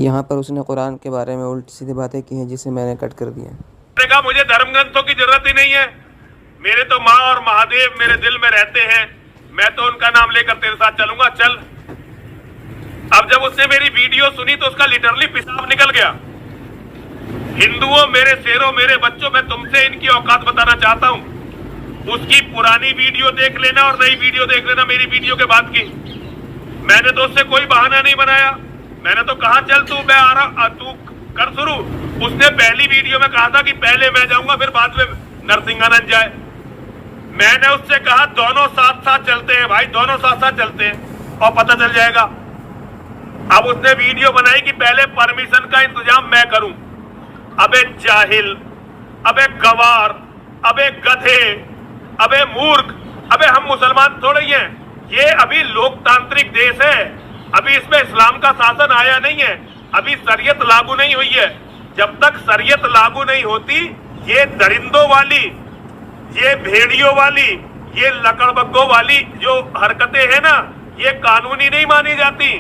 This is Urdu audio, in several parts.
یہاں پر اس نے قرآن کے بارے میں الٹی سیدھی باتیں کی ہیں جسے میں نے کٹ کر دیا. کہا مجھے دھرم گرنتھوں کی ضرورت ہی نہیں ہے, میرے تو ماں اور مہادیو میرے دل میں رہتے ہیں, میں تو ان کا نام لے کر تیرے ساتھ چلوں گا, چل. اب جب اس نے میری ویڈیو سنی تو اس کا لٹرلی پیشاب نکل گیا. ہندوؤں, میرے شیروں, میرے بچوں, میں تم سے ان کی اوقات بتانا چاہتا ہوں. اس کی پرانی ویڈیو دیکھ لینا اور نئی ویڈیو دیکھ لینا میری ویڈیو کے بعد کی. میں نے تو اس سے کوئی بہانہ نہیں بنایا, میں نے تو کہا چل تو میں آ رہا, تو کر شروع. اس نے پہلی ویڈیو میں کہا تھا کہ پہلے میں جاؤں گا پھر بعد میں نرسنگھانند جائے. میں نے اس سے کہا دونوں ساتھ ساتھ چلتے ہیں بھائی, دونوں ساتھ ساتھ چلتے ہیں اور پتہ چل جائے گا. اب اس نے ویڈیو بنائی کہ پہلے پرمیشن کا انتظام میں کروں. ابے جاہل, ابے گوار, ابے گدھے, ابے مورخ, ابے ہم مسلمان تھوڑے ہی ہیں. یہ ابھی لوکتانترک دیش ہے, ابھی اس میں اسلام کا شاسن آیا نہیں ہے, ابھی شریعت لاگو نہیں ہوئی ہے. جب تک شریعت لاگو نہیں ہوتی یہ درندوں والی, یہ بھیڑیوں والی, یہ لکڑ بگوں والی جو حرکتیں ہیں نا, یہ قانونی نہیں مانی جاتی.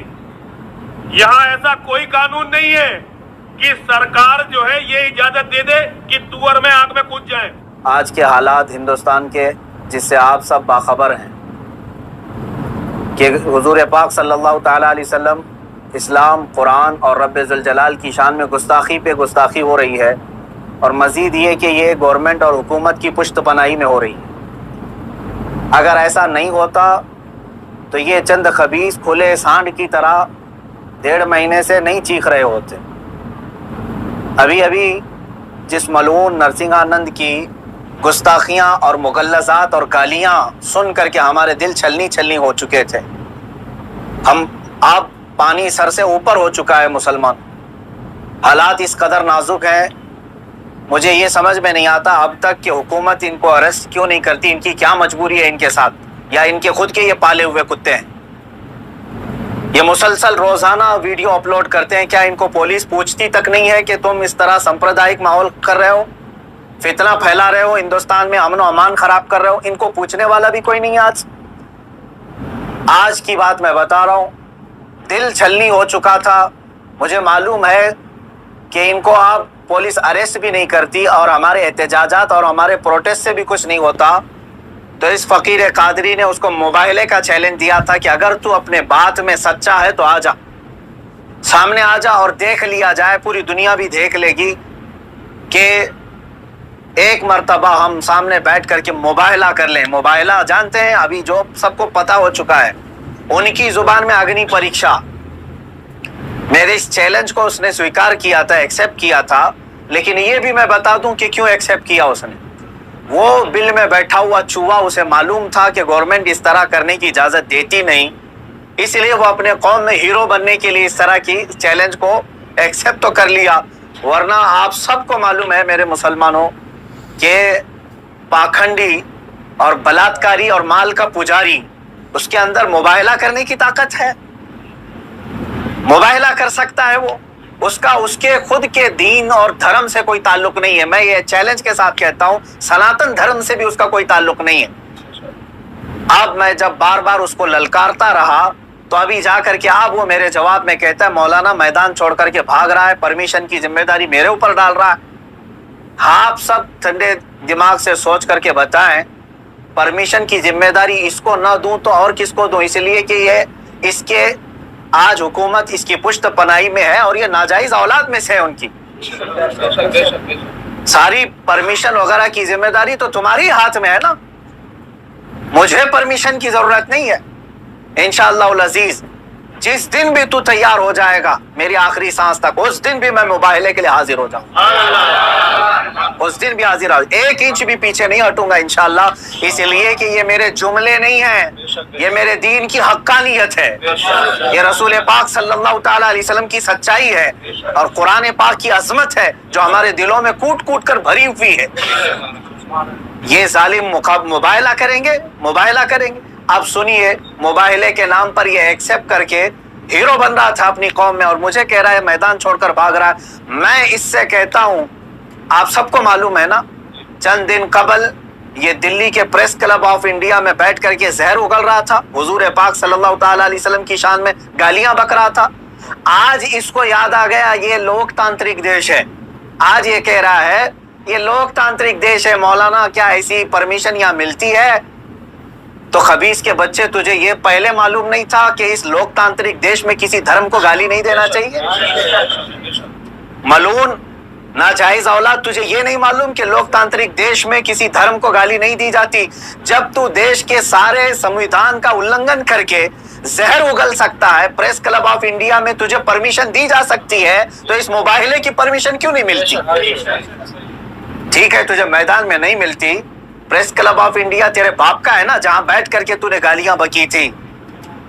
یہاں ایسا کوئی قانون نہیں ہے کہ سرکار جو ہے یہ اجازت دے دے کہ توور میں آگ میں کود جائیں. آج کے حالات ہندوستان کے جس سے آپ سب باخبر ہیں کہ حضور پاک صلی اللہ تعالیٰ علیہ وسلم, اسلام, قرآن اور رب ذوالجلال کی شان میں گستاخی پہ گستاخی ہو رہی ہے, اور مزید یہ کہ یہ گورنمنٹ اور حکومت کی پشت پناہی میں ہو رہی ہے. اگر ایسا نہیں ہوتا تو یہ چند خبیث کھلے سانڈ کی طرح 1.5 مہینے سے نہیں چیخ رہے ہوتے. ابھی جس ملعون نرسنگھانند کی گستاخیاں اور مغلظات اور گالیاں سن کر کے ہمارے دل چھلنی ہو چکے تھے. آپ پانی سر سے اوپر ہو چکا ہے مسلمان. حالات اس قدر نازک ہیں, مجھے یہ سمجھ میں نہیں آتا اب تک کہ حکومت ان کو اریسٹ کیوں نہیں کرتی. ان کی کیا مجبوری ہے ان کے ساتھ, یا ان کے خود کے یہ پالے ہوئے کتے ہیں. یہ مسلسل روزانہ ویڈیو اپلوڈ کرتے ہیں, کیا ان کو پولیس پوچھتی تک نہیں ہے کہ تم اس طرح سمپردائک ماحول کر رہے ہو, فتنہ پھیلا رہے ہو, ہندوستان میں امن و امان خراب کر رہے ہو. ان کو پوچھنے والا بھی کوئی نہیں ہے. آج کی بات میں بتا رہا ہوں, دل چھلنی ہو چکا تھا. مجھے معلوم ہے کہ ان کو آپ پولیس اریسٹ بھی نہیں کرتی اور ہمارے احتجاجات اور ہمارے پروٹیسٹ سے بھی کچھ نہیں ہوتا, تو اس فقیر قادری نے اس کو مباہلے کا چیلنج دیا تھا کہ اگر تو اپنے بات میں سچا ہے تو آ جا, سامنے آ جا اور دیکھ لیا جائے, پوری دنیا بھی دیکھ لے گی کہ ایک مرتبہ ہم سامنے بیٹھ کر کے مباہلہ کر لیں. مباہلہ جانتے ہیں, ابھی جو سب کو پتہ ہو چکا ہے, ان کی زبان میں اگنی پریکشا. میرے اس چیلنج کو اس نے سویکار کیا تھا, ایکسیپٹ کیا تھا, لیکن یہ بھی میں بتا دوں کہ کیوں ایکسیپٹ کیا اس نے. وہ بل میں بیٹھا ہوا چوہا, اسے معلوم تھا کہ گورنمنٹ اس طرح کرنے کی اجازت دیتی نہیں, اس لیے وہ اپنے قوم میں ہیرو بننے کے لیے اس طرح کی چیلنج کو ایکسیپٹ تو کر لیا. ورنہ آپ سب کو معلوم ہے میرے مسلمانوں کہ پاکھنڈی اور بلاتکاری اور مال کا پجاری, اس کے اندر مباہلہ کرنے کی طاقت ہے, مباہلہ کر سکتا ہے. وہ اس کا اس کے خود کے دین اور دھرم سے کوئی تعلق نہیں ہے. میں یہ چیلنج کے ساتھ کہتا ہوں, سناتن دھرم سے بھی اس کا کوئی تعلق نہیں ہے. اب میں جب بار بار اس کو للکارتا رہا تو ابھی جا کر کے اب وہ میرے جواب میں کہتا ہے مولانا میدان چھوڑ کر کے بھاگ رہا ہے, پرمیشن کی ذمہ داری میرے اوپر ڈال رہا ہے. آپ سب ٹھنڈے دماغ سے سوچ کر کے بتائیں, پرمیشن کی ذمہ داری اس کو نہ دوں تو اور کس کو دوں؟ اس لیے کہ یہ اس کے آج حکومت اس کی پشت پناہی میں ہے اور یہ ناجائز اولاد میں سے ہے ان کی. ساری پرمیشن وغیرہ کی ذمہ داری تو تمہاری ہاتھ میں ہے نا, مجھے پرمیشن کی ضرورت نہیں ہے. انشاءاللہ العزیز جس دن بھی تو تیار ہو جائے گا میری آخری سانس تک, اس دن بھی میں مباہلے کے لیے حاضر ہو جاؤں, اس دن بھی حاضر ہوں. 1 انچ بھی پیچھے نہیں ہٹوں گا انشاءاللہ, اس لیے کہ یہ میرے جملے نہیں ہیں, یہ میرے دین کی حقانیت ہے, یہ رسول پاک صلی اللہ تعالیٰ علیہ وسلم کی سچائی ہے اور قرآن پاک کی عظمت ہے جو ہمارے دلوں میں کوٹ کوٹ کر بھری ہوئی ہے. یہ ظالم مباہلہ کریں گے, مباہلہ کریں گے. اب سنیے, مباہلے کے نام پر یہ ایکسیپٹ کر کے ہیرو بن رہا تھا اپنی قوم میں, اور مجھے کہہ رہا ہے میدان چھوڑ کر بھاگ رہا ہے. میں اس سے کہتا ہوں, آپ سب کو معلوم ہے نا, چند دن قبل یہ دلی کے پریس کلب آف انڈیا میں بیٹھ کر کے زہر اگل رہا تھا, حضور پاک صلی اللہ تعالیٰ علیہ وسلم کی شان میں گالیاں بک رہا تھا. آج اس کو یاد آ گیا یہ لوکتانترک دیش ہے. آج یہ کہہ رہا ہے یہ لوکتانترک دیش ہے مولانا, کیا ایسی پرمیشن یہاں ملتی ہے؟ تو خبیث کے بچے, تجھے یہ پہلے معلوم نہیں تھا کہ اس لوکتانترک دیش میں کسی دھرم کو گالی نہیں دینا چاہیے؟ ملعون ناجائز اولاد, تجھے یہ نہیں معلوم کہ لوکتانترک دیش میں کسی دھرم کو گالی نہیں دی جاتی؟ جب تو دیش کے سارے سمویدھان کا النگن کر کے زہر اگل سکتا ہے, پریس کلب آف انڈیا میں تجھے پرمیشن دی جا سکتی ہے, تو اس مباہلے کی پرمیشن کیوں نہیں ملتی؟ ٹھیک ہے تجھے میدان میں نہیں ملتی, پریس کلب آف انڈیا تیرے باپ کا ہے نا, جہاں بیٹھ کر کے تو نے گالیاں بکی تھی.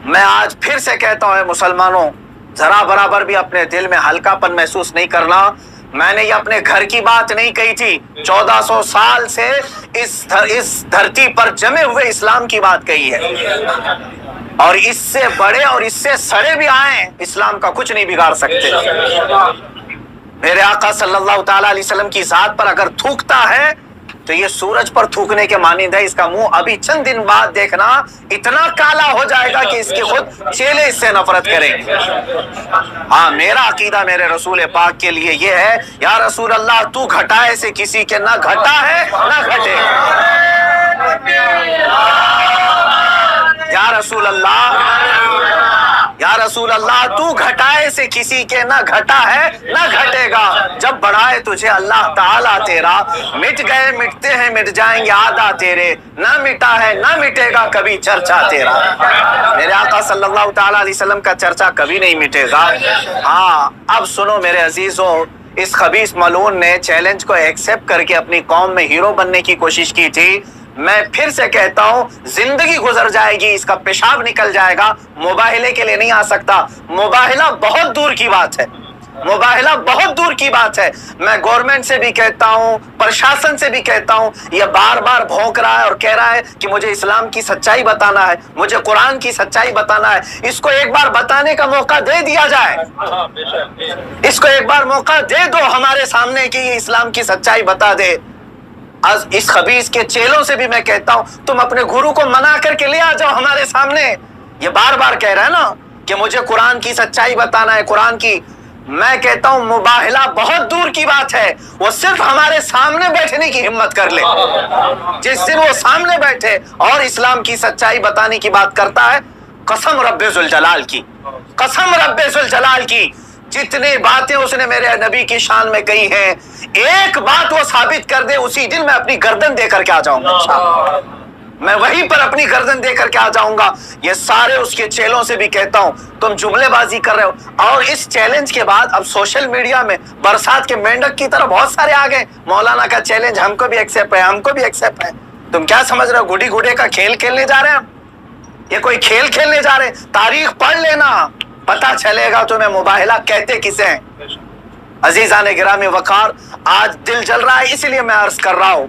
میں آج پھر سے کہتا ہوں مسلمانوں, ذرا برابر بھی اپنے دل میں ہلکا پن محسوس نہیں کرنا. میں نے یہ اپنے گھر کی بات نہیں کہی تھی, 1400 سال سے اس دھرتی پر جمے ہوئے اسلام کی بات کہی ہے, اور اس سے بڑے اور اس سے سڑے بھی آئیں, اسلام کا کچھ نہیں بگاڑ سکتے. میرے آقا صلی اللہ تعالی علیہ وسلم کی ذات پر اگر تھوکتا ہے تو یہ سورج پر تھوکنے کے مانند ہے. اس کا منہ ابھی چند دن بعد دیکھنا اتنا کالا ہو جائے گا کہ اس کے خود چیلے اس سے نفرت کریں گے. ہاں, میرا عقیدہ میرے رسول پاک کے لیے یہ ہے, یا رسول اللہ تو گھٹائے سے کسی کے نہ گھٹا ہے نہ گھٹے. یا رسول اللہ تو گھٹائے سے کسی کے نہ گھٹا ہے نہ گھٹے گا. جب بڑھائے تجھے اللہ تعالیٰ تیرا, مٹ گئے مٹتے ہیں مٹ جائیں گے آدھا تیرے, نہ مٹا ہے نہ مٹے گا کبھی چرچا تیرا. میرے آقا صلی اللہ تعالیٰ علیہ وسلم کا چرچا کبھی نہیں مٹے گا. ہاں, اب سنو میرے عزیزوں, اس خبیث ملعون نے چیلنج کو ایکسپٹ کر کے اپنی قوم میں ہیرو بننے کی کوشش کی تھی. میں پھر سے کہتا ہوں, زندگی گزر جائے گی, اس کا پیشاب نکل جائے گا, مباہلے کے لیے نہیں آ سکتا. مباہلہ بہت دور کی بات ہے, مباہلہ بہت دور کی بات ہے. میں گورنمنٹ سے بھی کہتا ہوں, پرشاسن سے بھی کہتا ہوں, یہ بار بار بھونک رہا ہے اور کہہ رہا ہے کہ مجھے اسلام کی سچائی بتانا ہے, مجھے قرآن کی سچائی بتانا ہے. اس کو ایک بار بتانے کا موقع دے دیا جائے, اس کو ایک بار موقع دے دو ہمارے سامنے کہ یہ اسلام کی سچائی بتا دے. اس خبیث کے چیلوں سے بھی میں کہتا ہوں, تم اپنے گرو کو منا کر کے لے آ جاؤ ہمارے سامنے. یہ بار بار کہہ رہا ہے نا کہ مجھے قرآن کی سچائی بتانا ہے, قرآن کی. میں کہتا ہوں مباہلہ بہت دور کی بات ہے, وہ صرف ہمارے سامنے بیٹھنے کی ہمت کر لے. جس دن وہ سامنے بیٹھے اور اسلام کی سچائی بتانے کی بات کرتا ہے, قسم رب ذوالجلال کی, قسم رب ذوالجلال کی, جتنی باتیں اس نے میرے نبی کی شان میں کہی ہیں, ایک بات وہ ثابت کر دے, اسی دن میں اپنی گردن دے کر کے آ جاؤں گا. میں وہیں پر اپنی گردن دے کر کے آ جاؤں گا. یہ سارے اس کے چیلوں سے بھی کہتا ہوں, تم جملے بازی کر رہے ہو. اور اس چیلنج کے بعد اب سوشل میڈیا میں برسات کے مینڈک کی طرح بہت سارے آ گئے, مولانا کا چیلنج ہم کو بھی ایکسپٹ ہے, ہم کو بھی ایکسپٹ ہے. تم کیا سمجھ رہے ہو, گڈی گڈے کا کھیل کھیلنے جا رہے ہیں ہم؟ یہ کوئی کھیل کھیلنے جا رہے ہیں؟ تاریخ پڑھ لینا, پتا چلے گا تمہیں مباہلہ کہتے کسے ہیں. عزیزان گرامی وقار, آج دل جل رہا ہے, اسی لیے میں عرض کر رہا ہوں,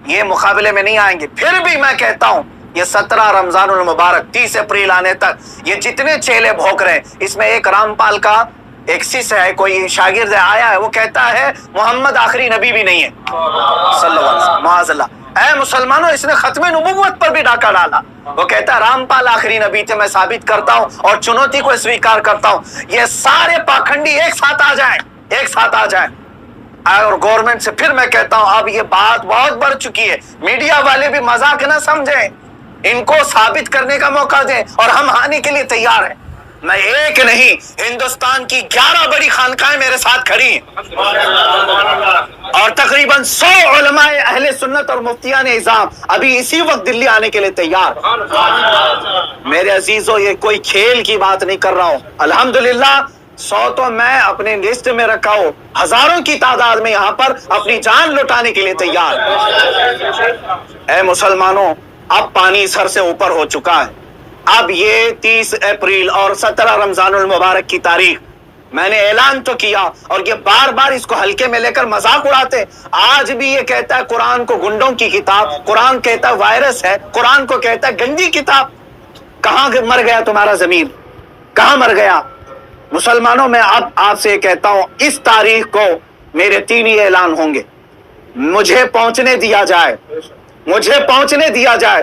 یہ مقابلے میں نہیں آئیں گے. پھر بھی میں کہتا ہوں, یہ 17 رمضان المبارک 30 اپریل آنے تک یہ جتنے چیلے بھونک رہے ہیں, اس میں ایک رامپال کا ایک سس ہے, کوئی شاگرد آیا ہے, وہ کہتا ہے محمد آخری نبی بھی نہیں ہے صلی اللہ علیہ وسلم. معاذ اللہ. اے مسلمانوں, اس نے ختم نبوت پر بھی ڈاکہ ڈالا. وہ کہتا ہے رامپال آخری نبی تھے, میں ثابت کرتا ہوں اور چنوتی کو اسویکار کرتا ہوں. یہ سارے پاکھنڈی ایک ساتھ آ جائیں, ایک ساتھ آ جائیں. اور گورنمنٹ سے پھر میں کہتا ہوں, اب یہ بات بہت بڑھ چکی ہے, میڈیا والے بھی مذاق نہ سمجھیں, ان کو ثابت کرنے کا موقع دیں, اور ہم آنے کے لیے تیار ہیں. میں ایک نہیں, ہندوستان کی 11 بڑی خانقاہیں میرے ساتھ کھڑی ہیں, اور تقریباً 100 علماء اہل سنت اور مفتیان اعظام ابھی اسی وقت دلی آنے کے لیے تیار. میرے عزیزوں, یہ کوئی کھیل کی بات نہیں کر رہا ہوں. الحمدللہ 100 تو میں اپنے لسٹ میں رکھا ہوں, ہزاروں کی تعداد میں یہاں پر اپنی جان لٹانے کے لیے تیار. اے مسلمانوں, اب پانی سر سے اوپر ہو چکا ہے. اب یہ 30 اپریل اور 17 رمضان المبارک کی تاریخ میں نے اعلان تو کیا, اور یہ بار بار اس کو ہلکے میں لے کر مذاق اڑاتے. آج بھی یہ کہتا ہے قرآن کو گنڈوں کی کتاب, قرآن کہتا ہے وائرس ہے, قرآن کو کہتا ہے گندی کتاب. کہاں مر گیا تمہارا ضمیر, کہاں مر گیا؟ مسلمانوں, میں اب آپ سے کہتا ہوں, اس تاریخ کو میرے 3 ہی اعلان ہوں گے. مجھے پہنچنے دیا جائے, مجھے پہنچنے دیا جائے.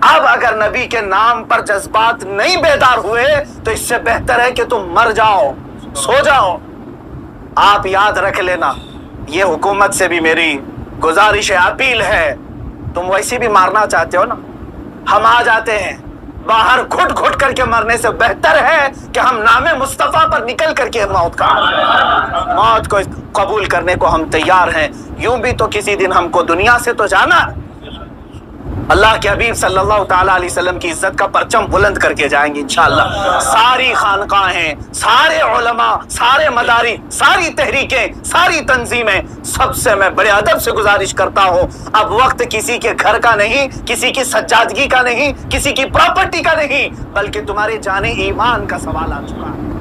اب اگر نبی کے نام پر جذبات نہیں بیدار ہوئے تو اس سے بہتر ہے کہ تم مر جاؤ، سو جاؤ۔ آپ یاد رکھ لینا، یہ حکومت سے بھی میری گزارش ہے، اپیل ہے، تم ویسے بھی مارنا چاہتے ہو نا، ہم آ جاتے ہیں، باہر گھٹ گھٹ کر کے مرنے سے بہتر ہے کہ ہم نام مصطفیٰ پر نکل کر کے موت کو قبول کرنے کو ہم تیار ہیں۔ یوں بھی تو کسی دن ہم کو دنیا سے تو جانا ہے، اللہ کے حبیب صلی اللہ تعالیٰ علیہ وسلم کی عزت کا پرچم بلند کر کے جائیں گے انشاءاللہ۔ ساری خانقاہیں، سارے علماء، سارے مداری، ساری تحریکیں، ساری تنظیمیں، سب سے میں بڑے ادب سے گزارش کرتا ہوں، اب وقت کسی کے گھر کا نہیں، کسی کی سجادگی کا نہیں، کسی کی پراپرٹی کا نہیں، بلکہ تمہارے جان ایمان کا سوال آ چکا ہے۔